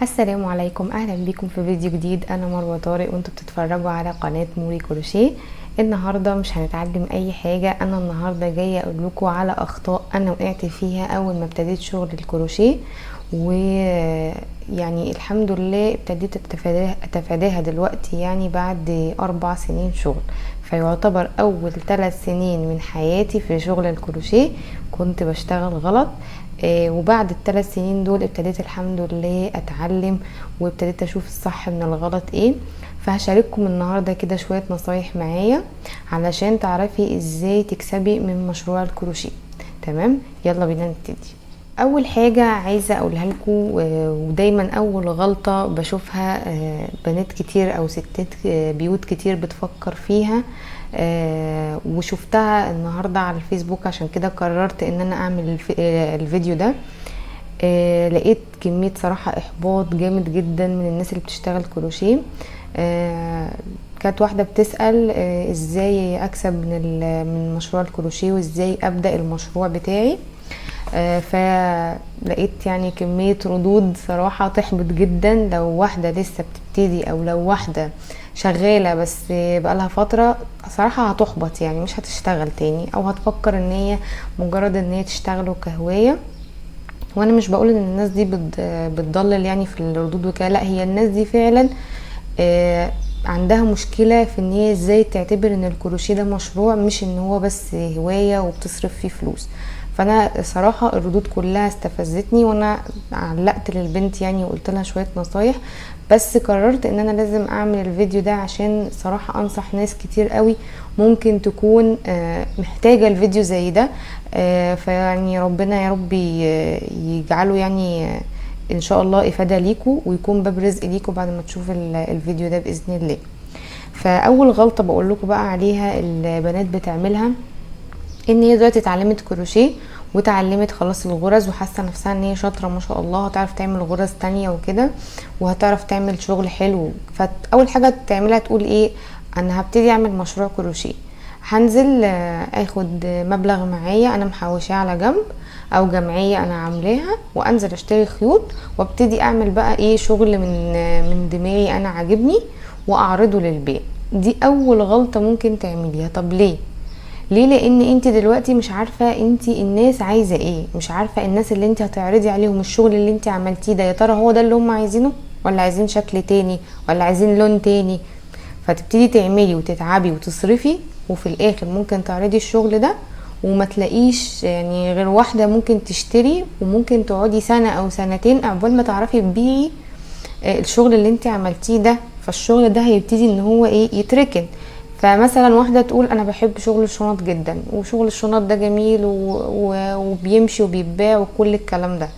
السلام عليكم، اهلا بيكم في فيديو جديد. انا مروه طارق وانتوا بتتفرجوا على قناه موري كروشيه. النهارده مش هنتعلم اي حاجه، انا النهارده جايه اقول لكم على اخطاء انا وقعت فيها اول ما ابتديت شغل الكروشيه، ويعني الحمد لله ابتديت اتفاداها دلوقتي، يعني بعد 4 سنين شغل. فيعتبر اول 3 سنين من حياتي في شغل الكروشيه كنت بشتغل غلط. وبعد ال3 سنين دول ابتديت الحمد لله اتعلم، وابتديت اشوف الصح من الغلط ايه. فهشارككم النهارده كده شويه نصايح معايا علشان تعرفي ازاي تكسبي من مشروع الكروشيه. تمام، يلا بينا نبتدي. اول حاجه عايزه اقولها لكم، ودايما اول غلطه بشوفها بنات كتير او ستات بيوت كتير بتفكر فيها، وشفتها النهارده على الفيسبوك، عشان كده قررت ان انا اعمل الفيديو ده. لقيت كميه صراحه احباط جامد جدا من الناس اللي بتشتغل كروشيه. كانت واحده بتسال ازاي اكسب من مشروع الكروشيه وازاي ابدا المشروع بتاعي. فلقيت يعني كمية ردود صراحة تحبط جدا. لو واحدة لسه بتبتدي او لو واحدة شغالة بس بقالها فترة، صراحة هتحبط، يعني مش هتشتغل تاني او هتفكر ان هي مجرد ان هي تشتغل كهواية. وانا مش بقول ان الناس دي بتضلل يعني في الردود وكده، لا، هي الناس دي فعلا عندها مشكلة في ان هي ازاي تعتبر ان الكروشيه ده مشروع، مش ان هو بس هواية وبتصرف فيه فلوس. فانا صراحة الردود كلها استفزتني، وانا علقت للبنت يعني وقلت لها شوية نصايح، بس قررت ان انا لازم اعمل الفيديو ده عشان صراحة انصح ناس كتير قوي ممكن تكون محتاجة الفيديو زي ده. فيعني ربنا يا رب يجعله يعني ان شاء الله افادة ليكوا، ويكون باب رزق ليكوا بعد ما تشوفوا الفيديو ده باذن الله. فاول غلطة بقول لكم بقى عليها البنات بتعملها، ان هي دلوقتي اتعلمت كروشيه وتعلمت خلاص الغرز وحاسه نفسها ان هي شاطره ما شاء الله، هتعرف تعمل غرز تانية وكده، وهتعرف تعمل شغل حلو. فاول حاجه تعملها تقول ايه؟ انا هبتدي اعمل مشروع كروشيه، هنزل اخد مبلغ معايا انا محوشاه على جنب او جمعيه انا عاملاها، وانزل اشتري خيوط وابتدي اعمل بقى ايه شغل من دماغي انا عاجبني واعرضه للبيع. دي اول غلطه ممكن تعمليها. طب ليه؟ لان انت دلوقتي مش عارفه انت الناس عايزه ايه، مش عارفه الناس اللي انت هتعرضي عليهم الشغل اللي انت عملتيه ده يا ترى هو ده اللي هم عايزينه، ولا عايزين شكل تاني، ولا عايزين لون تاني. فتبتدي تعملي وتتعبي وتصرفي، وفي الاخر ممكن تعرضي الشغل ده وما تلاقيش يعني غير واحده ممكن تشتري، وممكن تقعدي سنه او سنتين قبل ما تعرفي تبيعي الشغل اللي انت عملتيه ده. فالشغل ده هيبتدي ان هو ايه يتركن. فمثلا واحده تقول انا بحب شغل الشنط جدا، وشغل الشنط ده جميل وبيمشي وبيتباع وكل الكلام ده،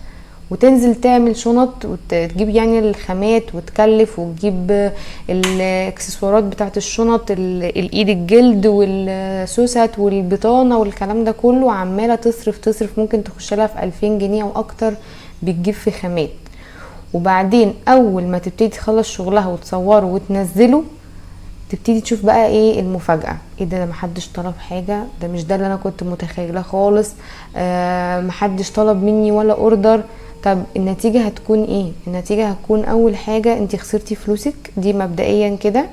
وتنزل تعمل شنط وتجيب يعني الخامات وتكلف وتجيب الاكسسوارات بتاعت الشنط، الايد الجلد والسوست والبطانه والكلام ده كله، عماله تصرف ممكن تخش لها في 2000 جنيه او اكتر بتجيب في خامات. وبعدين اول ما تبتدي تخلص شغلها وتصوره وتنزله، تبتدي تشوف بقى ايه المفاجأة. ايه ده محدش طلب حاجة، ده مش ده اللي انا كنت متخيلة خالص، محدش طلب مني ولا اوردر. طب النتيجة هتكون ايه؟ النتيجة هتكون اول حاجة انتي خسرتي فلوسك، دي مبدئيا كده.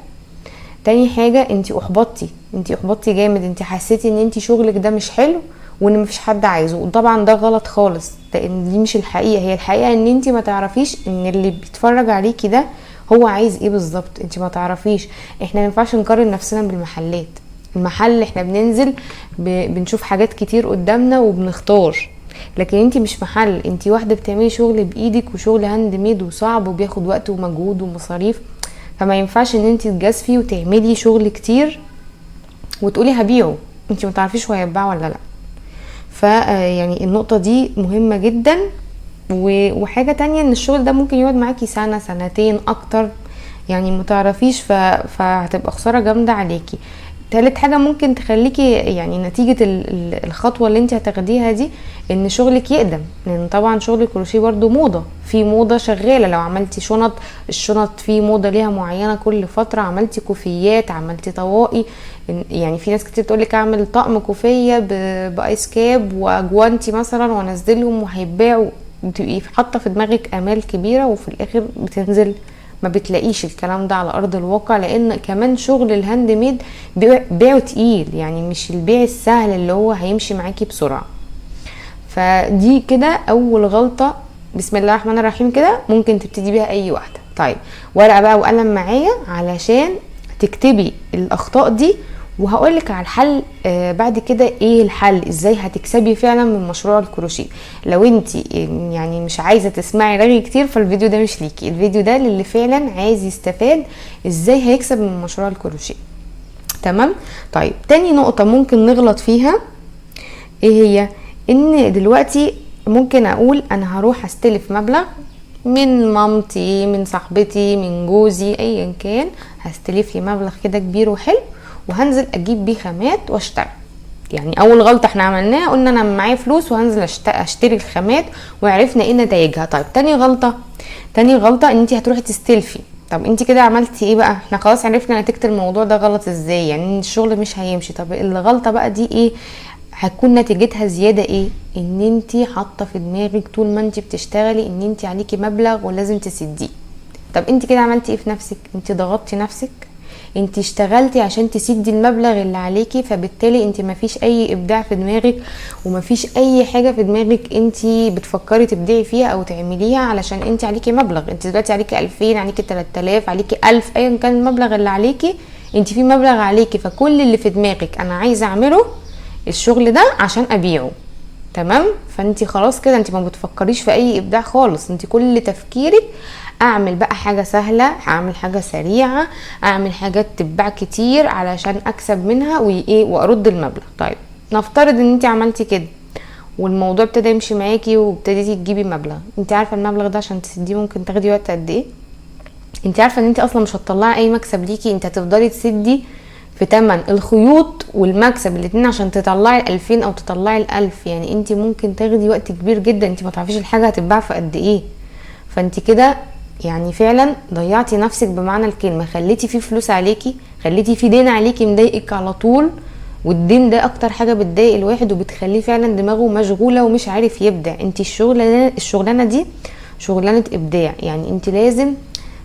تاني حاجة انتي احبطتي جامد، انتي حسيتي ان انتي شغلك ده مش حلو وان مفيش حد عايزه، وطبعا ده غلط خالص، لان دي مش الحقيقة. هي الحقيقة ان انتي ما تعرفيش ان اللي بيتفرج عليكي ده هو عايز ايه بالظبط، انتي ما تعرفيش. احنا ما ينفعش نقارن نفسنا بالمحلات. المحل احنا بننزل بنشوف حاجات كتير قدامنا وبنختار، لكن انتي مش محل، انتي واحدة بتعملي شغل بايدك وشغل هاند ميد وصعب وبياخد وقت ومجهود ومصاريف. فما ينفعش ان انتي تجازفي وتعملي شغل كتير وتقولي هبيعه، انتي ما تعرفيش هو هيتباع ولا لا. يعني النقطة دي مهمة جدا. وحاجة تانية ان الشغل ده ممكن يقعد معاكي سنة سنتين اكتر، يعني متعرفيش، فهتبقى خسارة جامدة عليكي. تالت حاجة ممكن تخليكي يعني نتيجة الخطوة اللي انت هتاخديها دي ان شغلك يقدم، لان طبعا شغل الكروشيه برضو موضة، في موضة شغالة. لو عملتي شنط، الشنط في موضة ليها معينة كل فترة، عملتي كوفيات، عملتي طواقي، يعني في ناس كتير تقولك اعمل طقم كوفية بايس كاب واجوانتي مثلا وانزلهم وهيتباعوا. بتبقي حاطه في دماغك امال كبيره وفي الاخر بتنزل ما بتلاقيش الكلام ده على ارض الواقع. لان كمان شغل الهاند ميد بيعه تقيل، يعني مش البيع السهل اللي هو هيمشي معاكي بسرعه. فدي كده اول غلطه، بسم الله الرحمن الرحيم كده ممكن تبتدي بيها اي واحده. طيب ورقه بقى وقلم معايا علشان تكتبي الاخطاء دي، وهقولك على الحل بعد كده. ايه الحل؟ ازاي هتكسبي فعلا من مشروع الكروشيه؟ لو انت يعني مش عايزه تسمعي رغي كتير فالفيديو ده مش ليكي، الفيديو ده للي فعلا عايز يستفاد ازاي هيكسب من مشروع الكروشيه. تمام. طيب تاني نقطه ممكن نغلط فيها ايه هي؟ ان دلوقتي ممكن اقول انا هروح استلف مبلغ من مامتي، من صاحبتي، من جوزي، ايا كان، هستلف لي مبلغ كده كبير وحلو وهنزل اجيب بيه خامات واشتغل. يعني اول غلطه احنا عملناها قلنا انا معايا فلوس وهنزل اشتري الخامات وعرفنا ايه نتائجها. طيب تاني غلطه ان انت هتروحي تستلفي. طب انت كده عملتي ايه بقى؟ احنا خلاص عرفنا نتيجه الموضوع ده غلط ازاي، يعني الشغل مش هيمشي. طب الغلطه بقى دي ايه هتكون نتيجتها؟ زياده ايه؟ ان انت حاطه في دماغك طول ما انت بتشتغلي ان انت عليكي مبلغ ولازم تسديه. طب انت كده عملتي ايه في نفسك؟ انت ضغطتي نفسك، انت اشتغلتي عشان تسدي المبلغ اللي عليكي، فبالتالي انت مفيش اي ابداع في دماغك ومفيش اي حاجه في دماغك انت بتفكري تبدعي فيها او تعمليها، علشان انت عليكي مبلغ. انت دلوقتي عليكي 2000، عليكي 3000، عليكي 1000، ايا كان المبلغ اللي عليكي، انت في مبلغ عليكي. فكل اللي في دماغك انا عايزه اعمله الشغل ده عشان ابيعه. تمام. فانت خلاص كده انت ما بتفكريش في اي ابداع خالص، انت كل تفكيرك اعمل بقى حاجه سهله، اعمل حاجه سريعه، اعمل حاجات تتباع كتير علشان اكسب منها وايه وارد المبلغ. طيب نفترض ان انت عملتي كده والموضوع ابتدى يمشي معاكي وابتديتي تجيبي مبلغ. انت عارفه المبلغ ده عشان تسديه ممكن تاخدي وقت قد ايه؟ انت عارفه ان انت اصلا مش هتطلعي اي مكسب ليكي، انت هتفضلي تسدي في تمن الخيوط والمكسب الاتنين عشان تطلعي 2000 او تطلعي 1000. يعني انت ممكن تاخدي وقت كبير جدا، انت ما تعرفيش الحاجه هتتباع في قد ايه. فانت كده يعني فعلا ضيعتي نفسك بمعنى الكلمه، خليتي فيه فلوس عليكي، خليتي فيه دين عليكي مضايقك على طول. والدين ده اكتر حاجه بتضايق الواحد وبتخليه فعلا دماغه مشغوله ومش عارف يبدع. انت الشغلانه دي شغلانه ابداع، يعني انت لازم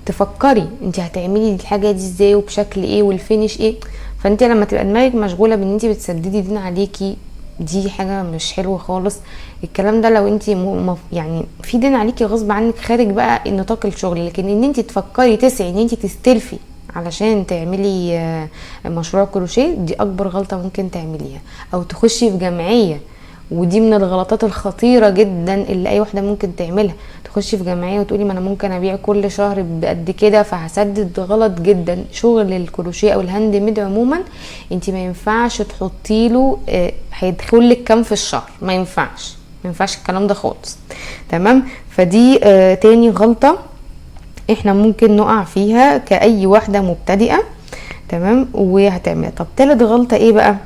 تفكري انت هتعملي الحاجه دي ازاي وبشكل ايه والفينش ايه. فانت لما تبقى دماغك مشغوله بان انت بتسددي دين عليكي دي حاجه مش حلوه خالص. الكلام ده لو انت يعني في دين عليكي غصب عنك خارج بقى نطاق الشغل، لكن ان انت تفكري تسعي ان انت تستلفي علشان تعملي مشروع كروشيه دي اكبر غلطه ممكن تعمليها. او تخشي في جمعيه، ودي من الغلطات الخطيره جدا اللي اي واحده ممكن تعملها، تخشي في جمعيه وتقولي ما انا ممكن ابيع كل شهر بقد كده فهسدد. غلط جدا. شغل الكروشيه او الهاند ميد عموما انت ما ينفعش تحطي له هيدخل لك كام في الشهر، ما ينفعش الكلام ده خالص. تمام. فدي تاني غلطه احنا ممكن نقع فيها كأي واحده مبتدئه. تمام. وهتعمل. طب تالت غلطه ايه بقى؟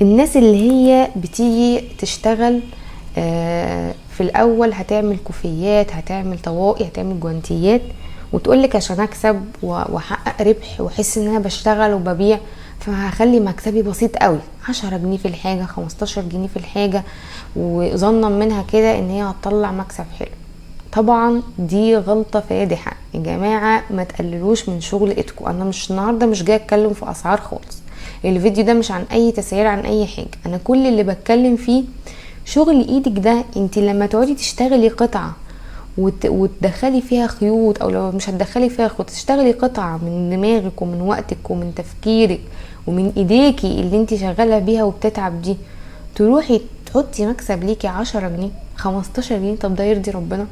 الناس اللي هي بتيجي تشتغل في الاول هتعمل كوفيات، هتعمل طواقي، هتعمل جوانتيات، وتقولك عشان اكسب واحقق ربح واحس ان انا بشتغل وببيع فهخلي مكسبي بسيط قوي، 10 جنيه في الحاجه، 15 جنيه في الحاجه، وظنا منها كده ان هي هتطلع مكسب حلو. طبعا دي غلطه فادحه يا جماعه. ما تقللوش من شغل ايدكم. انا مش النهارده مش جايه اتكلم في اسعار خالص، الفيديو ده مش عن اي تسعير عن اي حاجه. انا كل اللي بتكلم فيه شغل ايدك ده. انت لما تقعدي تشتغلي قطعه وتدخلي فيها خيوط، او لو مش هتدخلي فيها خيوط تشتغلي قطعه من دماغك ومن وقتك ومن تفكيرك ومن ايديكي اللي انت شغاله بيها وبتتعب دي، تروحي تحطي مكسب ليكي 10 جنيه 15 جنيه. طب ده يرضي ربنا؟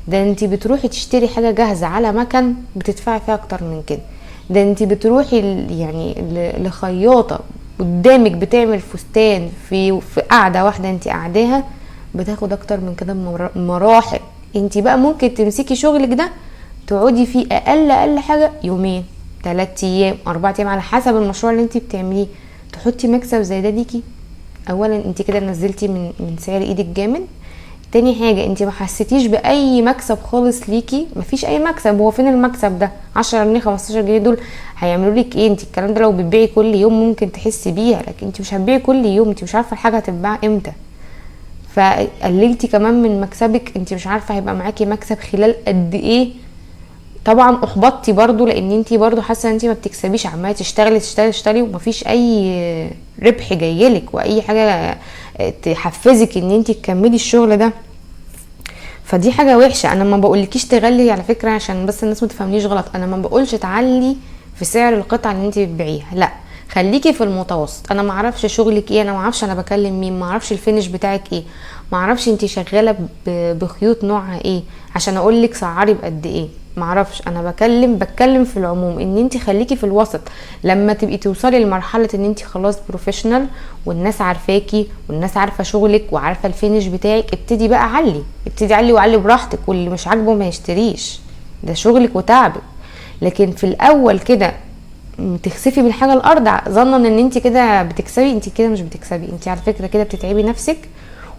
ده انت بتروحي تشتري حاجه جاهزه على مكن بتدفعي فيها اكتر من كده. ده انت بتروحي يعني لخياطه قدامك بتعمل فستان في قاعده واحده انت قاعداها بتاخد اكتر من كده بمراحل. انت بقى ممكن تمسكي شغلك ده تقعدي فيه اقل حاجه يومين 3 ايام 4 ايام على حسب المشروع اللي انت بتعمليه، تحطي مكسب زي ده ليكي. اولا انت كده نزلتي من سعر ايدك جامد. تاني حاجه انت ما حسيتيش باي مكسب خالص ليكي، مفيش اي مكسب. هو فين المكسب ده؟ 10 جنيه 15 جنيه دول هيعملوا لك ايه؟ انت الكلام ده لو بتبيعي كل يوم ممكن تحسي بيها، لكن انت مش هتبيعي كل يوم، انت مش عارفه الحاجه هتتباع امتى. فقللتي كمان من مكسبك، انت مش عارفه هيبقى معاكي مكسب خلال قد ايه. طبعا احبطتي برضو، لان انت برضو حاسه ان انت ما بتكسبيش، عماله تشتغلي تشتغلي تشتغلي ومفيش اي ربح جايلك واي حاجه تحفزك ان انت تكملي الشغل ده. فدي حاجه وحشه. انا ما بقولكيش تغلي على فكره، عشان بس الناس ما تفهمنيش غلط، انا ما بقولش تعلي في سعر القطعه اللي انت بتبيعيها، لا، خليكي في المتوسط. انا ما اعرفش شغلك ايه، انا ما اعرفش انا بكلم مين، ما اعرفش الفينش بتاعك ايه، ما اعرفش انت شغاله بخيوط نوعها ايه عشان اقول لك سعري بقد ايه، ما اعرفش. انا بتكلم في العموم، ان انت خليكي في الوسط. لما تبقي توصلي لمرحله ان انت خلاص بروفيشنال والناس عارفاكي والناس عارفه شغلك وعارفه الفينش بتاعك، ابتدي بقى علي، ابتدي علي وعلي براحتك، واللي مش عاجبه ما يشتريش، ده شغلك وتعبك. لكن في الاول كده تخسفي من حاجه الارض ظنا ان انت كده بتكسبي، انت كده مش بتكسبي، انت على فكره كده بتتعبي نفسك،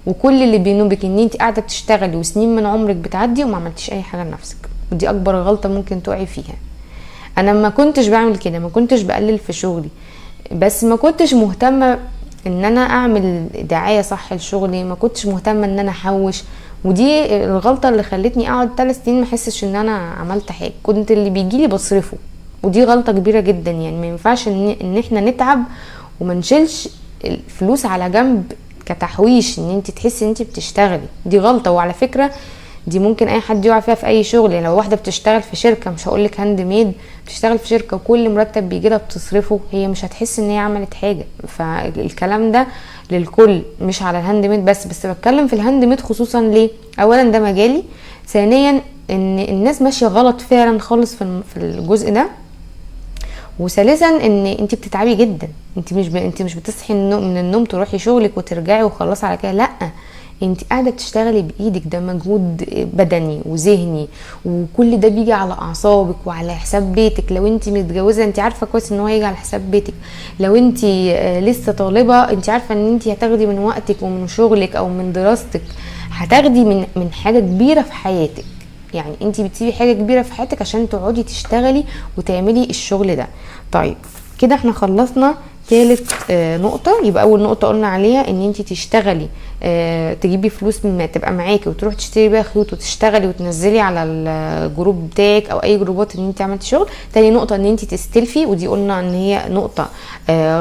وكل اللي بينوبك ان انت قاعده بتشتغلي وسنين من عمرك بتعدي وما عملتيش اي حاجه لنفسك، ودي اكبر غلطه ممكن تقعي فيها. انا ما كنتش بعمل كده، ما كنتش بقلل في شغلي، بس ما كنتش مهتمه ان انا اعمل دعايه صح لشغلي، ما كنتش مهتمه ان انا احوش. ودي الغلطه اللي خلتني اقعد 3 سنين ما احسش ان انا عملت حاجه، كنت اللي بيجيلي بصرفه. ودي غلطه كبيره جدا، يعني ما ينفعش ان احنا نتعب وما نشيلش الفلوس على جنب كتحويش، ان انت تحسي ان انت بتشتغلي، دي غلطه. وعلى فكره دي ممكن اي حد يقع فيها في اي شغل. يعني لو واحده بتشتغل في شركه، مش هقولك هاند ميد، بتشتغل في شركه وكل مرتب بيجي لها بتصرفه، هي مش هتحس ان هي عملت حاجه. فالكلام ده للكل، مش على الهاند ميد بس بتكلم في الهاند ميد خصوصا. ليه؟ اولا ده مجالي، ثانيا ان الناس ماشيه غلط فعلا خالص في الجزء ده، وثالثا ان انت بتتعبي جدا. انت مش بتصحي من النوم تروحي شغلك وترجعي وخلاص على كده، لا، انت قاعده بتشتغلي بايدك، ده مجهود بدني وذهني، وكل ده بيجي على اعصابك وعلى حساب بيتك. لو انت متجوزه انت عارفه كويس ان هو هيجي على حساب بيتك، لو انت لسه طالبه انت عارفه ان انت هتاخدي من وقتك ومن شغلك او من دراستك، هتاخدي من حاجه كبيره في حياتك. يعني انت بتسيبي حاجه كبيره في حياتك عشان تقعدي تشتغلي وتعملي الشغل ده. طيب كده احنا خلصنا ثالث نقطه. يبقى اول نقطه قلنا عليها ان انت تشتغلي، تجيبي فلوس ما تبقى معاكي وتروح تشتري بيها خيوط وتشتغلي وتنزلي على الجروب بتاعك او اي جروبات ان انت عملتي شغل. تاني نقطه ان انت تستلفي، ودي قلنا ان هي نقطه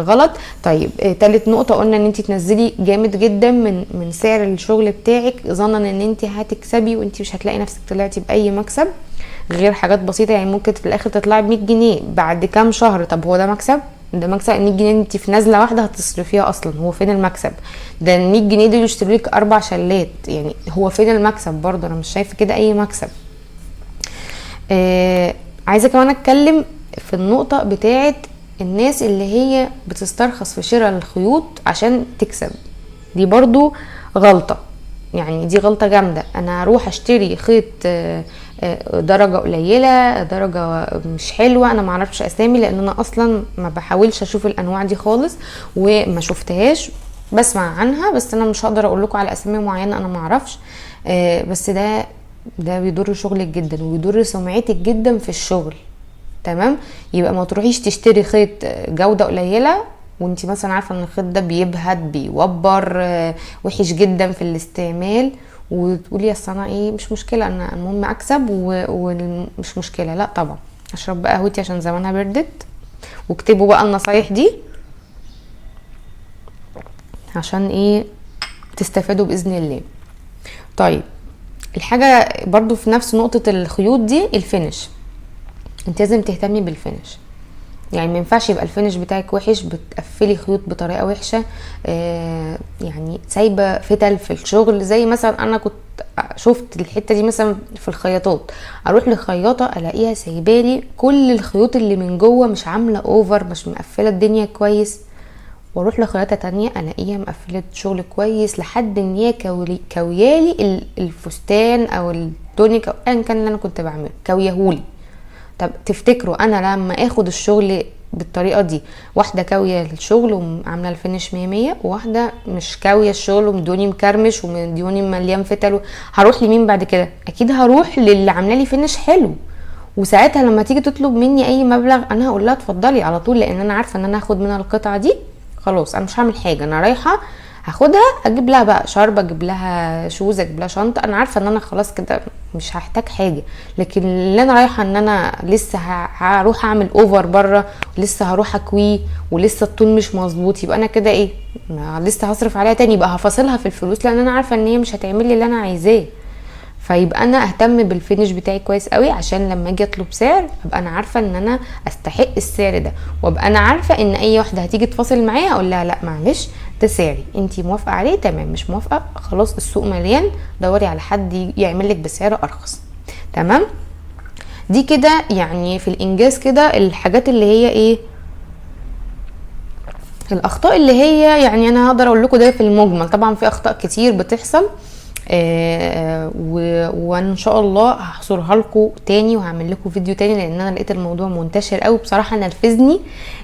غلط. طيب ثالث نقطه قلنا ان انت تنزلي جامد جدا من سعر الشغل بتاعك ظنا ان انت هتكسبي، وانت مش هتلاقي نفسك طلعتي باي مكسب غير حاجات بسيطه. يعني ممكن في الاخر تطلعي ب 100 جنيه بعد كام شهر. طب هو ده مكسب؟ ده مكسب؟ 100 جنيه انت في نازله واحده هتصرفيها اصلا، هو فين المكسب؟ ده 100 جنيه دول يشتروا لك 4 شلات، يعني هو فين المكسب؟ برضه انا مش شايفه كده اي مكسب. عايزه كمان اتكلم في النقطه بتاعه الناس اللي هي بتسترخص في شراء الخيوط عشان تكسب. دي برضو غلطه، يعني دي غلطه جامده. انا اروح اشتري خيط درجه قليله، درجه مش حلوه، انا ما اعرفش اسامي لان انا اصلا ما بحاولش اشوف الانواع دي خالص وما شفتهاش، بسمع عنها بس انا مش هقدر اقول لكم على اسامي معينه، انا ما اعرفش. بس ده بيضر شغلك جدا وبيضر سمعتك جدا في الشغل. تمام؟ يبقى ما تروحيش تشتري خيط جوده قليله وانتي مثلا عارفه ان الخيط ده بيبهت بيوبر وحش جدا في الاستعمال، وتقولي اصل انا ايه مش مشكله، انا المهم اكسب ومش مشكله. لا طبعا. اشرب بقى قهوتي عشان زمانها بردت، واكتبوا بقى النصايح دي عشان ايه تستفادوا باذن الله. طيب الحاجه برضو في نفس نقطه الخيوط دي، الفينش. انت لازم تهتمي بالفينش. يعني ما ينفعش يبقى الفينش بتاعك وحش، بتقفلي خيوط بطريقه وحشه، يعني سايبه فتل في الشغل. زي مثلا انا كنت شفت الحته دي مثلا في الخياطات، اروح لخياطه الاقيها سايبالي كل الخيوط اللي من جوه مش عامله اوفر، مش مقفله الدنيا كويس، واروح لخياطه تانية الاقيها مقفله شغل كويس لحد ان هي كويالي الفستان او التونيك او ايا كان اللي انا كنت بعمله كويهولي. طب تفتكروا انا لما اخد الشغل بالطريقه دي، واحده كاويه الشغل وعامله الفينش 100 وواحده مش كاويه الشغل ومدوني مكرمش ومدوني مليان فتل، هروح لمين بعد كده؟ اكيد هروح للي عامله لي فينش حلو. وساعتها لما تيجي تطلب مني اي مبلغ انا هقول لها اتفضلي على طول، لان انا عارفه ان انا هاخد منها القطعه دي، خلاص انا مش هعمل حاجه، انا رايحه هاخدها اجيب لها بقى شرب، اجيب لها شوز، اجيب لها شنطه. انا عارفه ان انا خلاص كده مش هحتاج حاجه، لكن اللي انا رايحه ان انا لسه هروح اعمل اوفر بره، ولسه هروح اكويه، ولسه الطول مش مظبوط، يبقى انا كده ايه، لسه هصرف عليها تاني، يبقى هفاصلها في الفلوس، لان انا عارفه ان هي مش هتعمل لي اللي انا عايزاه. فيبقى انا اهتم بالفينش بتاعي كويس قوي، عشان لما اجي اطلب سعر ابقى انا عارفه ان انا استحق السعر ده، وابقى انا عارفه ان اي واحده هتيجي تفاصل معايا اقول لها لا معلش ده سعري، انتي موافقه عليه تمام، مش موافقه خلاص السوق مليان، دوري على حد يعمل لك بسعر ارخص. تمام. دي كده يعني في الانجاز كده الحاجات اللي هي ايه، الاخطاء اللي هي يعني انا هقدر اقول لكم ده في المجمل. طبعا في اخطاء كتير بتحصل، وان شاء الله هحصرها لكم تاني وهعمل لكم فيديو تاني، لان انا لقيت الموضوع منتشر قوي بصراحه، نرفزني،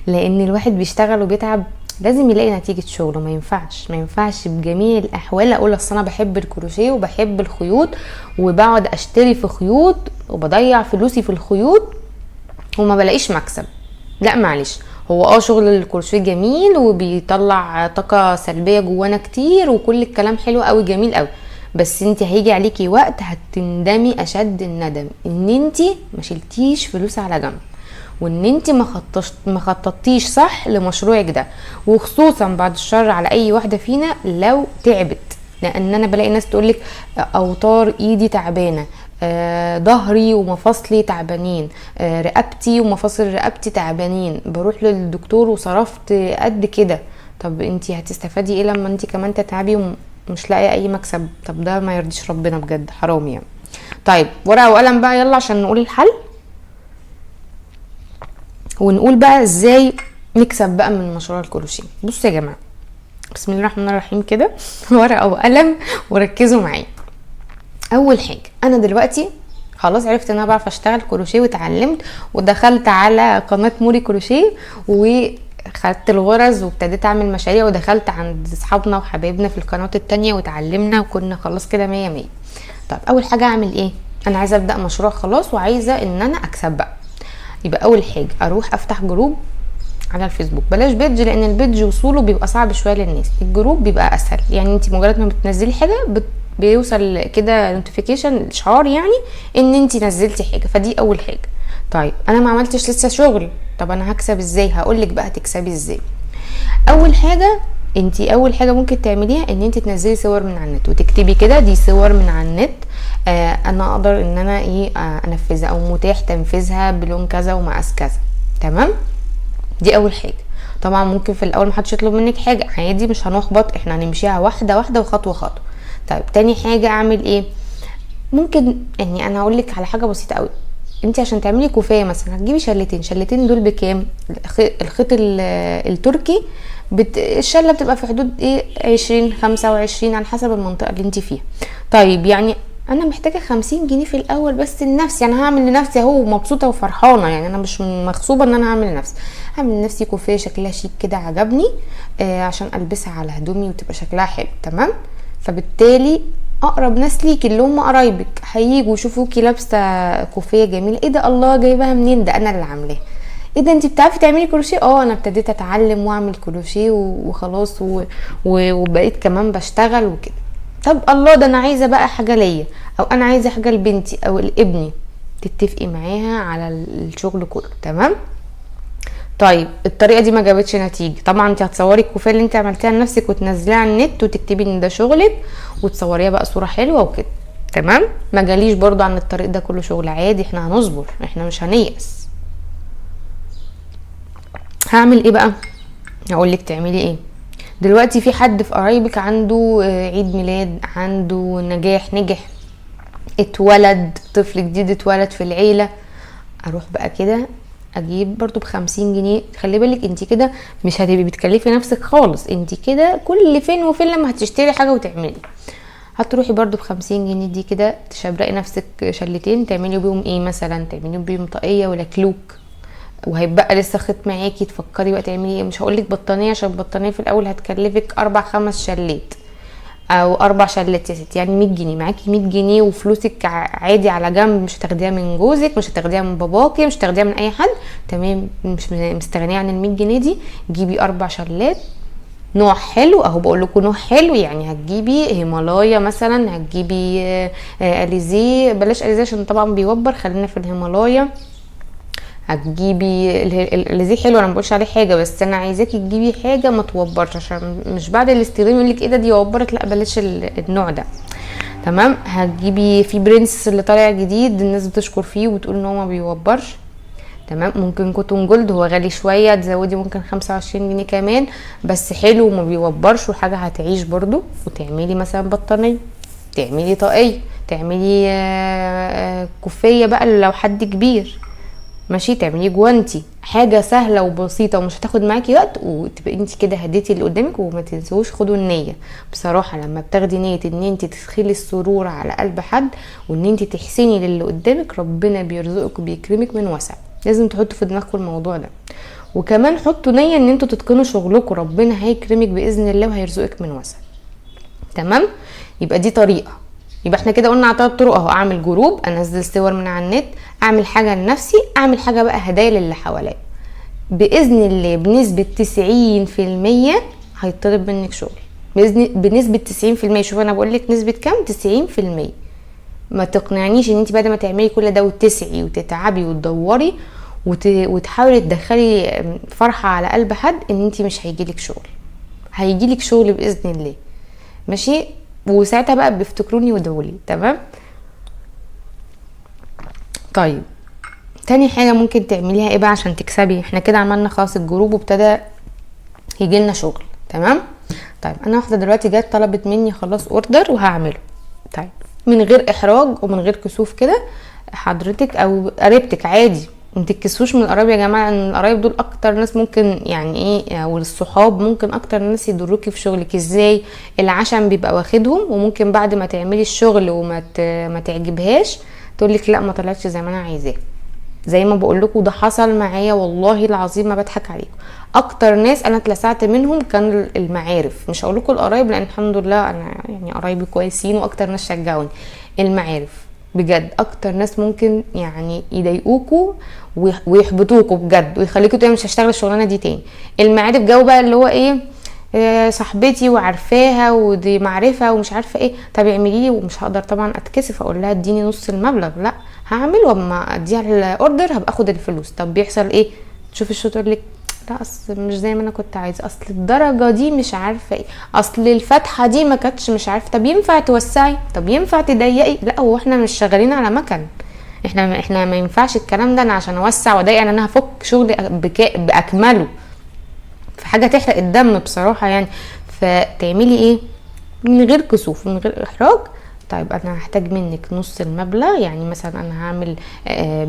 لان الواحد بيشتغل وبيتعب لازم يلاقي نتيجه شغله. ما ينفعش بجميع الاحوال اقول اصل انا بحب الكروشيه وبحب الخيوط وبقعد اشتري في خيوط وبضيع فلوسي في الخيوط وما بلاقيش مكسب. لا معلش، هو شغل الكروشيه جميل وبيطلع طاقه سلبيه جوانا كتير وكل الكلام حلو قوي جميل قوي، بس انت هيجي عليكي وقت هتندمي اشد الندم ان انت ما شلتيش فلوس على جنب، وان انت ما خططتيش صح لمشروعك ده، وخصوصا بعد الشر على اي واحده فينا لو تعبت. لان انا بلاقي ناس تقولك اوتار ايدي تعبانه، ظهري ومفاصلي تعبانين، رقبتي ومفاصل رقبتي تعبانين، بروح للدكتور وصرفت قد كده. طب انتي هتستفادي ايه لما انتي كمان تتعبي ومش لاقيه اي مكسب؟ طب ده ما يرضيش ربنا بجد، حرام يعني. طيب ورقه وقلم بقى يلا عشان نقول الحل، ونقول بقى ازاي نكسب بقى من مشروع الكروشيه. بصوا يا جماعه، بسم الله الرحمن الرحيم كده ورقه وقلم وركزوا معايا. اول حاجه، انا دلوقتي خلاص عرفت ان انا بعرف اشتغل كروشيه واتعلمت، ودخلت على قناه موري كروشيه وخدت الغرز وابتديت اعمل مشاريع، ودخلت عند اصحابنا وحبايبنا في القنوات التانية وتعلمنا وكنا خلاص كده 100 100. طب اول حاجه اعمل ايه؟ انا عايزه ابدا مشروع خلاص وعايزه ان انا اكسب بقى. يبقى اول حاجه اروح افتح جروب على الفيسبوك، بلاش بيدج لان البيدج وصوله بيبقى صعب شويه للناس، الجروب بيبقى اسهل. يعني انت مجرد ما بتنزلي حاجه بيوصل كده نوتيفيكيشن اشعار يعني ان انت نزلتي حاجه، فدي اول حاجه. طيب انا ما عملتش لسه شغل، طب انا هكسب ازاي؟ هقولك بقى تكسبي ازاي. اول حاجه ممكن تعمليها ان انت تنزلي صور من على النت وتكتبي كده دي صور من على النت، انا اقدر ان انا انفذها او متاح تنفيذها بلون كذا ومقاس كذا. تمام، دي اول حاجه. طبعا ممكن في الاول محدش يطلب منك حاجه عادي، مش هنحبط، احنا هنمشيها واحده واحده وخطوه خطوه. طيب تاني حاجه اعمل ايه؟ ممكن يعني انا اقول لك على حاجه بسيطه قوي. انت عشان تعملي كوفيه مثلا هتجيبي شلتين دول بكام؟ الخيط التركي الشله بتبقى في حدود 20 25 على حسب المنطقه اللي انت فيها. طيب يعني انا محتاجه 50 جنيه في الاول بس لنفسي، انا هعمل لنفسي اهو مبسوطه وفرحانه، يعني انا مش مغصوبه ان انا هعمل لنفسي، هعمل لنفسي كوفيه شكلها شيك كده عجبني، عشان البسها على هدومي وتبقى شكلها حلو. تمام، فبالتالي اقرب ناس ليكي اللي هم قرايبك هييجوا يشوفوكي لابسه كوفيه جميله، ايه ده الله جايباها منين؟ ده انا اللي عاملاها. ايه ده انت بتعرفي تعملي كروشيه؟ انا ابتديت اتعلم واعمل كروشيه وخلاص وبقيت كمان بشتغل وكده. طب الله ده انا عايزه بقى حاجه ليا، او انا عايزه حاجه لبنتي او لابني، تتفقي معاها على الشغل كله. تمام. طيب الطريقه دي ما جابتش نتيجه، طبعا انت هتصوري الكوفيه اللي انت عملتيها لنفسك وتنزليها على النت وتكتبي ان ده شغلك وتصوريها بقى صوره حلوه وكده. تمام، ما جاليش برضو عن الطريق ده كله شغل عادي، احنا هنصبر، احنا مش هنيأس. هعمل ايه بقى؟ هقول لك تعملي ايه. دلوقتي في حد في قرايبك عنده عيد ميلاد، عنده نجح، اتولد طفل جديد، اتولد في العيله، اروح بقى كده اجيب برضو ب50 جنيه. خلي بالك انت كده مش هتبقي بتكلفي نفسك خالص، انت كده كل فين وفين لما هتشتري حاجه وتعملي هتروحي برضو ب50 جنيه دي كده تشبرقي نفسك شلتين تعملي بيهم ايه مثلا، تعملي بيهم طاقيه ولا كلوك، وهيبقى لسه خيط معاكي تفكري بقى تعملي ايه. مش هقولك بطانيه عشان البطانيه في الاول هتكلفك 4-5 شلات او 4 شلات يا ستي، يعني 100 جنيه معاكي، 100 جنيه وفلوسك عادي على جنب، مش هتاخديها من جوزك، مش هتاخديها من باباكي، مش هتاخديها من اي حد. تمام، مش مستغنيه عن ال100 جنيه دي، جيبي 4 شلات نوع حلو اهو، بقول لكم نوع حلو، يعني هتجيبي هيمالايا مثلا، هتجيبي اليزي، بلاش اليزي عشان طبعا بيوبر، خلينا في الهيمالايا. هتجيبي اليزي حلو، انا ما بقولش عليه حاجه، بس انا عايزاكي تجيبي حاجه ما توبرش، عشان مش بعد الاستخدام يقول لك ايه ده دي وبرت، لا بلاش النوع ده. تمام. هتجيبي في برنس اللي طالع جديد، الناس بتشكر فيه وبتقول ان هو ما بيوبرش. تمام. ممكن كوتون جولد، هو غالي شويه، تزودي ممكن 25 جنيه كمان، بس حلو وما بيوبرش، وحاجه هتعيش برضو. وتعملي مثلا بطانيه، تعملي طاقيه، تعملي كوفيه بقى لو حد كبير، ماشي، تعملي جوانتي، حاجه سهله وبسيطه ومش هتاخد معاكي وقت، وتبقى انت كده هديتي اللي قدامك. وما تنسوش خدوا النيه، بصراحه لما بتاخدي نيه ان انت تدخلي السرور على قلب حد، وان انت تحسني للي قدامك، ربنا بيرزقك وبيكرمك من وسع. لازم تحطوا في دماغكم الموضوع ده. وكمان حطوا نيه ان انتوا تتقنوا شغلكم، ربنا هيكرمك باذن الله وهيرزقك من وسع. تمام. يبقى دي طريقه. يبقى احنا كده قلنا على 3 طرق اهو: اعمل جروب، انزل صور من على النت، اعمل حاجه لنفسي، اعمل حاجه بقى هدايا للي حواليا. باذن الله بنسبه 90% هيطلب منك شغل، بنسبه 90%. شوف انا بقول لك نسبه كام، 90%. ما تقنعنيش ان انت بعد ما تعملي كل ده وتسعي وتتعبي وتدوري وتحاولي تدخلي فرحه على قلب حد ان انت مش هيجيلك شغل. هيجيلك شغل باذن الله، ماشي. وساعتها بقى بيفتكروني وادعولي. تمام. طيب تاني حاجه ممكن تعمليها ايه بقى عشان تكسبي؟ احنا كده عملنا خلاص الجروب وابتدى يجيلنا شغل. تمام. طيب انا واحده دلوقتي جت طلبت مني خلاص اوردر وهعمله. طيب من غير احراج ومن غير كسوف كده، حضرتك او قريبتك عادي، ما تتكسوش من القرايب يا جماعه، ان القرايب دول اكتر ناس ممكن يعني ايه، والصحاب ممكن اكتر ناس يضروكي في شغلك. ازاي؟ العشم بيبقى واخدهم، وممكن بعد ما تعملي الشغل ما تعجبهاش تقولك لا ما طلعتش زي ما انا عايزاه. زي ما بقول لكم ده حصل معايا والله العظيم، ما بضحك عليكم. اكتر ناس انا اتلسعت منهم كان المعارف، مش هقول لكم القرايب لان الحمد لله انا يعني قرايبي كويسين واكتر ناس شجعوني. المعارف بجد اكتر ناس ممكن يعني يضايقوكوا ويحبطوكوا بجد ويخليكوا تقولوا مش هشتغل الشغلانه دي تاني. المعارف جو بقى اللي هو ايه، صاحبتي وعارفاها ودي معرفه ومش عارفه ايه، طب اعملي لي، ومش هقدر طبعا اتكسف اقول لها اديني نص المبلغ، لا هعمل، واما اديها الاوردر هبقى اخد الفلوس. طب بيحصل ايه؟ تشوف الشغل تقول لك لا اصل مش زي ما انا كنت عايزه، اصل الدرجه دي مش عارفه ايه، اصل الفتحه دي ما كانتش مش عارفه. طب ينفع توسعي؟ طب ينفع تضيقي؟ لا هو احنا مش شغالين على مكن، احنا ما ينفعش الكلام ده. انا عشان اوسع واضايق انا هفك شغلي باكمله، في حاجه تحرق الدم بصراحه يعني. فتعملي ايه من غير كسوف من غير احراج؟ طيب انا هحتاج منك نص المبلغ، يعني مثلا انا هعمل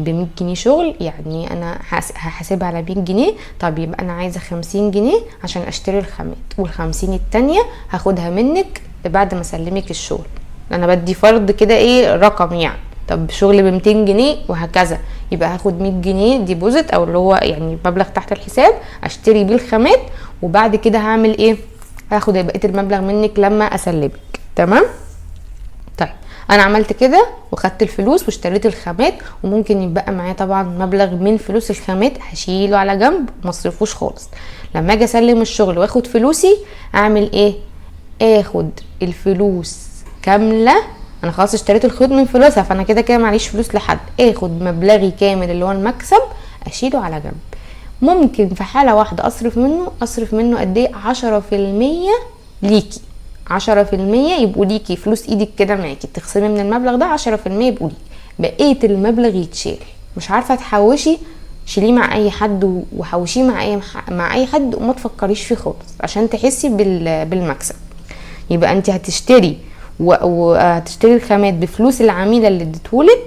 ب100 جنيه شغل، يعني انا هحاسبها على 100 جنيه. طب يبقى انا عايزه 50 جنيه عشان اشتري الخامات، وال50 التانية هاخدها منك بعد ما اسلمك الشغل. انا بدي فرض كده ايه رقم يعني. طب شغل ب200 جنيه وهكذا، يبقى هاخد 100 جنيه ديبوزيت او اللي هو يعني مبلغ تحت الحساب اشتري بيه الخامات، وبعد كده هعمل ايه، هاخد بقيه المبلغ منك لما اسلمك. تمام. طيب انا عملت كده وخدت الفلوس واشتريت الخامات، وممكن يبقى معايا طبعا مبلغ من فلوس الخامات هشيله على جنب ما اصرفوش خالص. لما اجي اسلم الشغل واخد فلوسي اعمل ايه؟ اخد الفلوس كامله، انا خلاص اشتريت الخيوط من فلوسها، فانا كده كده معليش فلوس لحد، اخد مبلغي كامل اللي هو المكسب اشيله على جنب. ممكن في حاله واحده اصرف منه قد ايه؟ 10% ليكي، 10% يبقوا ليكي فلوس ايدك كده معاكي، تخصمي من المبلغ ده 10% يبقوا ليكي، بقيه المبلغ يتشال. مش عارفه تحوشي، شيليه مع اي حد وحوشيه مع اي حد، وما تفكريش فيه خالص عشان تحسي بالمكسب. يبقى انت هتشتري وهتشتري الخامات بفلوس العميله اللي اديتهولك،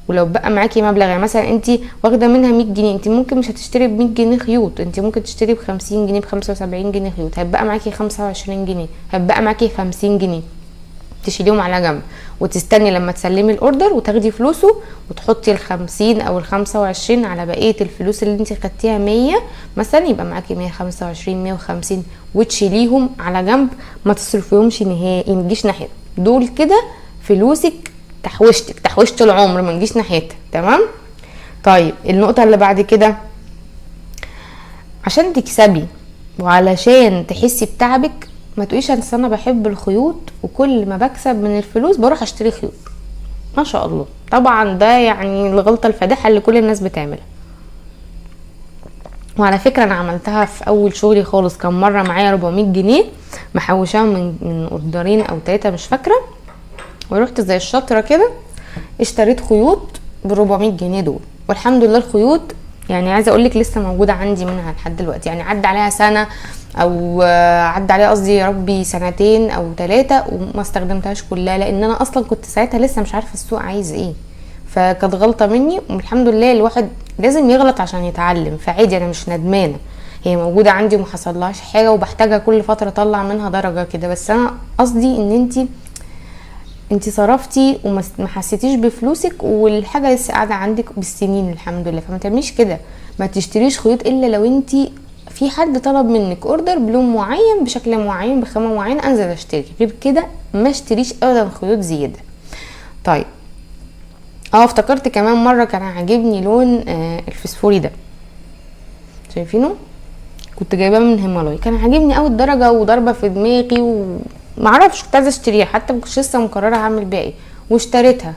ولو بقى معاكي مبلغ يعني مثلا انت واخده منها 100 جنيه، انت ممكن مش هتشتري ب 100 جنيه خيوط، انت ممكن تشتري ب 50 جنيه ب 75 جنيه خيوط، هيبقى معاكي 25 جنيه، هيبقى معاكي 50 جنيه تشيليهم على جنب، وتستني لما تسلمي الاوردر وتاخدي فلوسه، وتحطي ال50 او ال25 على بقيه الفلوس اللي انت خدتيها 100 مثلا، يبقى معاكي 125 150 وتشيليهم على جنب، ما تصرفيهمش نهائي، ما تجيش ناحيه دول كده. فلوسك تحوشت العمر، ما نجيش ناحيتها. تمام. طيب النقطه اللي بعد كده، عشان تكسبي وعلشان تحسي بتعبك ما تقوليش انا بحب الخيوط وكل ما بكسب من الفلوس بروح اشتري خيوط. ما شاء الله، طبعا ده يعني الغلطة الفادحة اللي كل الناس بتعملها. وعلى فكرة انا عملتها في اول شغلي خالص، كان مرة معايا 400 جنيه محوشاهم من اوردرين او 3 مش فاكرة، ورحت زي الشطرة كده اشتريت خيوط ب400 جنيه دول، والحمد لله الخيوط يعني عايزه اقول لك لسه موجوده عندي منها لحد دلوقتي، يعني عدى عليها سنه او عدى عليها قصدي يا ربي سنتين او 3 وما استخدمتهاش كلها، لان انا اصلا كنت ساعتها لسه مش عارفه السوق عايز ايه، فكانت غلطه مني. والحمد لله الواحد لازم يغلط عشان يتعلم، فعادي انا مش ندمانه، هي موجوده عندي وما حصلهاش حاجه وبحتاجها كل فتره اطلع منها درجه كده. بس انا قصدي ان انتي صرفتي وما حسيتيش بفلوسك والحاجه لسه قاعده عندك بالسنين الحمد لله، فما تعمليش كده. ما تشتريش خيوط الا لو انتي في حد طلب منك اوردر بلون معين بشكل معين بخامه معينه انزل اشتري، غير كده ما اشتريش ابدا خيوط زياده. طيب افتكرت كمان مره كان عاجبني لون الفسفوري ده، شايفينه؟ كنت جايباه من هيمالايا، كان عاجبني قوي الدرجه وضربه في دماغي ومعرفش كنت عايزه اشتريها، حتى مكنتش لسه مقرره هعمل بيها ايه، واشتريتها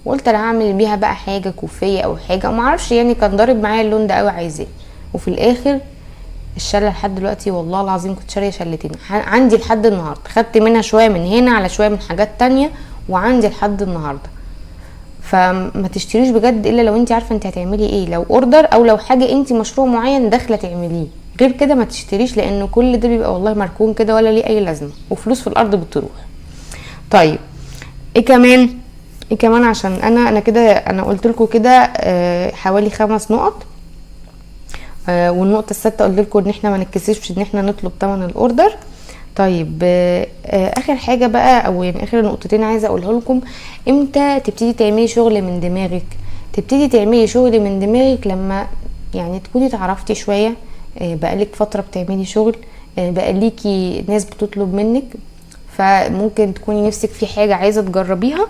وقلت انا هعمل بيها بقى حاجه كوفيه او حاجه ومعرفش، يعني كان ضارب معايا اللون ده قوي عايزاه. وفي الاخر الشله لحد دلوقتي والله العظيم كنت شاريه شلتين عندي لحد النهارده، خدت منها شويه من هنا على شويه من حاجات تانية وعندي لحد النهارده. فما تشتريش بجد الا لو انت عارفه انت هتعملي ايه، لو اوردر او لو حاجه انت مشروع معين داخله تعمليه، غير كده ما تشتريش، لان كل ده بيبقى والله مركون كده ولا ليه اي لازمه وفلوس في الارض بتروح. طيب ايه كمان عشان انا كده انا قلت لكم كده حوالي 5 نقط، والنقطه السادسه قلت لكم ان احنا ما نتكسفش ان احنا نطلب ثمن الاوردر. طيب اخر حاجه بقى او يعني اخر نقطتين عايزه اقولها لكم، امتى تبتدي تعملي شغل من دماغك؟ تبتدي تعملي شغل من دماغك لما يعني تكوني تعرفتي شويه، بقالك فتره بتعملي شغل، بقاليكي ناس بتطلب منك، فممكن تكوني نفسك في حاجه عايزه تجربيها،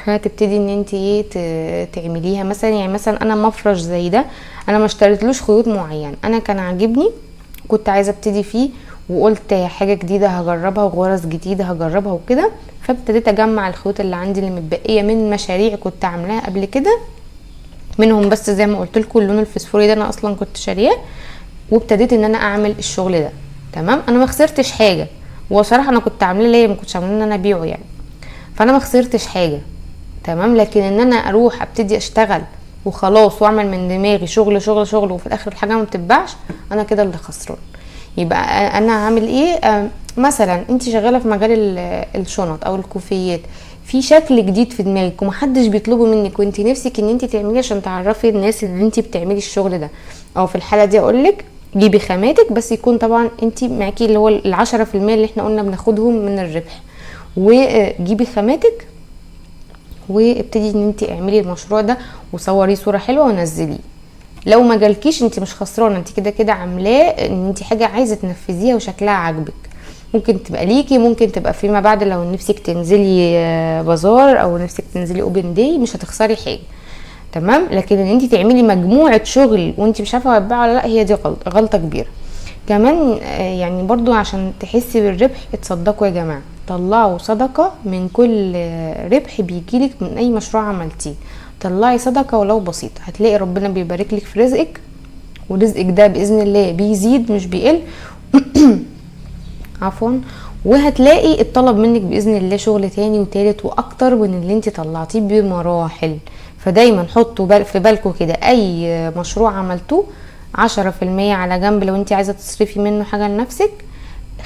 فتبتدي ان انت تعمليها. مثلا يعني مثلا انا مفرش زي ده انا ما اشتريتلوش خيوط معين، انا كان عاجبني كنت عايزه ابتدي فيه وقلت حاجه جديده هجربها وغرز جديده هجربها وكده، فابتديت اجمع الخيوط اللي عندي اللي متبقيه من مشاريع كنت عاملاها قبل كده، منهم بس زي ما قلت لكم اللون الفسفوري ده انا اصلا كنت شارياه، وابتديت ان انا اعمل الشغل ده. تمام، انا ما خسرتش حاجه، وصراحه انا كنت عامله ليه ما كنتش عامله ان انا ابيعه يعني، فانا ما خسرتش حاجه. تمام، لكن ان انا اروح ابتدي اشتغل وخلاص واعمل من دماغي شغل شغل شغل وفي الاخر الحاجه ما بتتباعش، انا كده اللي خسران. يبقى انا هعمل ايه؟ مثلا انت شغاله في مجال الشنط او الكوفيات، في شكل جديد في دماغك ومحدش بيطلبه منك وانت نفسك ان انت تعمليه عشان تعرفي الناس ان انت بتعملي الشغل ده، او في الحاله دي اقولك جيبي خاماتك، بس يكون طبعا انت معاكي اللي هو ال10% اللي احنا قلنا بناخدهم من الربح، وجيبي خاماتك وابتدي ان انت اعملي المشروع ده وصوري صوره حلوه ونزليه. لو ما جالكيش انت مش خسرانه، انت كده كده عاملاه ان انت حاجه عايزه تنفذيها وشكلها عاجبك، ممكن تبقى ليكي، ممكن تبقى فيما بعد لو نفسك تنزلي بازار او نفسك تنزلي اوبن داي مش هتخسري حاجه. تمام، لكن ان انت تعملي مجموعه شغل وانت مش عارفه هتبيعها ولا لا، هي دي غلطه كبيره. كمان يعني برضو عشان تحسي بالربح اتصدقوا يا جماعه، طلعوا صدقه من كل ربح بيجيلك من اي مشروع عملتيه، طلعي صدقه ولو بسيطه، هتلاقي ربنا بيبارك لك في رزقك، ورزقك ده باذن الله بيزيد مش بيقل عفوا، وهتلاقي الطلب منك باذن الله شغل تاني وتالت واكتر من اللي انت طلعتيه بمراحل. فدايما حطوا في بالكم كده اي مشروع عملتوه 10% على جنب لو انت عايزه تصرفي منه حاجه لنفسك،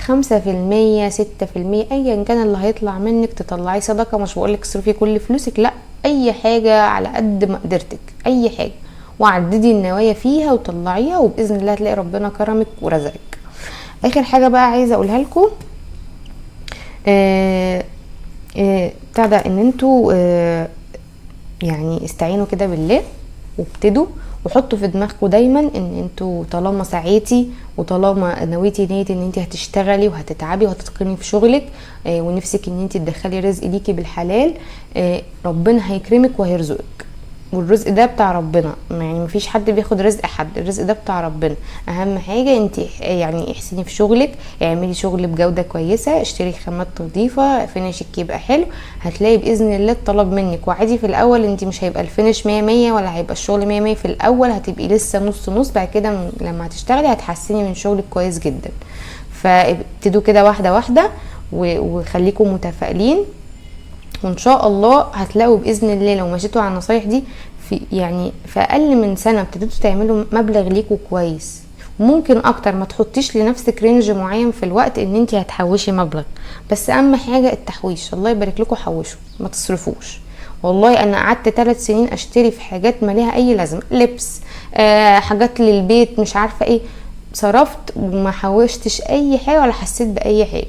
5% 6% ايا كان اللي هيطلع منك تطلعي صدقه. مش بقولك تصرفي كل فلوسك، لا، اي حاجه على قد ما قدرتك، اي حاجه وعددي النوايا فيها وطلعيها، وباذن الله هتلاقي ربنا كرمك ورزقك. اخر حاجه بقى عايزه اقولها لكم بتاع ده، ان انتوا يعني استعينوا كده بالله وابتدوا وحطوا في دماغكم دايما ان انتوا طالما سعيتي وطالما نويتي نيه ان انت هتشتغلي وهتتعبي وهتتقني في شغلك ونفسك ان انت تدخلي رزق ليكي بالحلال، ربنا هيكرمك وهيرزقك. والرزق ده بتاع ربنا، يعني مفيش حد بياخد رزق حد، الرزق ده بتاع ربنا. اهم حاجة انت يعني احسني في شغلك، اعملي شغل بجودة كويسة، اشتري خامات نظيفة، فينشك يبقى حلو، هتلاقي باذن الله الطلب منك. وعادي في الاول انت مش هيبقى الفينش 100 ولا هيبقى الشغل 100 في الاول، هتبقي لسه نص نص. بعد كده لما هتشتغلي هتحسني من شغلك كويس جدا. فابتدوا كده واحدة واحدة وخليكم متفائلين، وان شاء الله هتلاقوا باذن الله لو مشيتوا على النصايح دي في اقل من سنه ابتديتوا تعملوا مبلغ ليكوا كويس. ممكن اكتر، ما تحطيش لنفسك رينج معين في الوقت ان انت هتحوشي مبلغ، بس اهم حاجه التحويش. الله يبارك لكم، حوشوا ما تصرفوش. والله انا قعدت 3 سنين اشتري في حاجات ما ليها اي لازمه، لبس، حاجات للبيت، مش عارفه ايه، صرفت وما حوشتش اي حاجه ولا حسيت باي حاجه.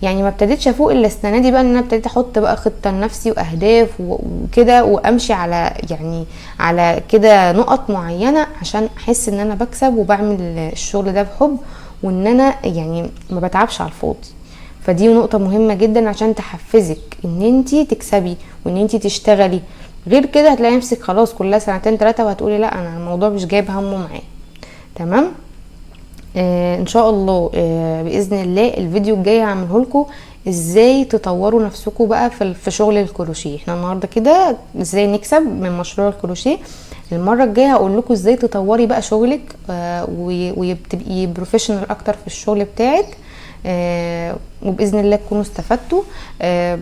يعني ما ابتديتش افوق الا السنه دي بقى، ان انا ابتديت احط بقى خطه لنفسي واهداف وكده، وامشي على يعني على كده نقط معينه عشان احس ان انا بكسب وبعمل الشغل ده بحب، وان انا يعني ما بتعبش على الفاضي. فدي نقطه مهمه جدا عشان تحفزك ان انتي تكسبي وان انتي تشتغلي. غير كده هتلاقي نفسك خلاص كلها 2 3 وهتقولي لا انا الموضوع مش جايب همه معايا. تمام. ان شاء الله باذن الله الفيديو الجاي هعمله لكم ازاي تطوروا نفسكم بقى في شغل الكروشيه. احنا النهارده كده ازاي نكسب من مشروع الكروشيه، المره الجايه هقول لكم ازاي تطوري بقى شغلك وتبقي بروفيشنال اكتر في الشغل بتاعك. وباذن الله تكونوا استفدتوا.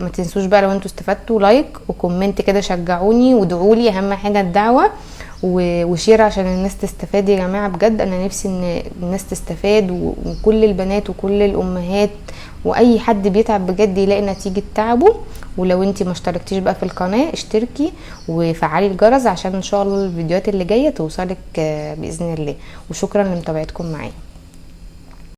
ما تنسوش بقى لو انتوا استفدتوا لايك وكومنت كده، شجعوني وادعوا لي، اهم حاجه الدعوه، وشير عشان الناس تستفاد. يا جماعه بجد انا نفسي ان الناس تستفاد، وكل البنات وكل الامهات واي حد بيتعب بجد يلاقي نتيجه تعبه. ولو انتي ما اشتركتيش بقى في القناه اشتركي وفعلي الجرس عشان ان شاء الله الفيديوهات اللي جايه توصلك باذن الله. وشكرا لمتابعتكم معايا.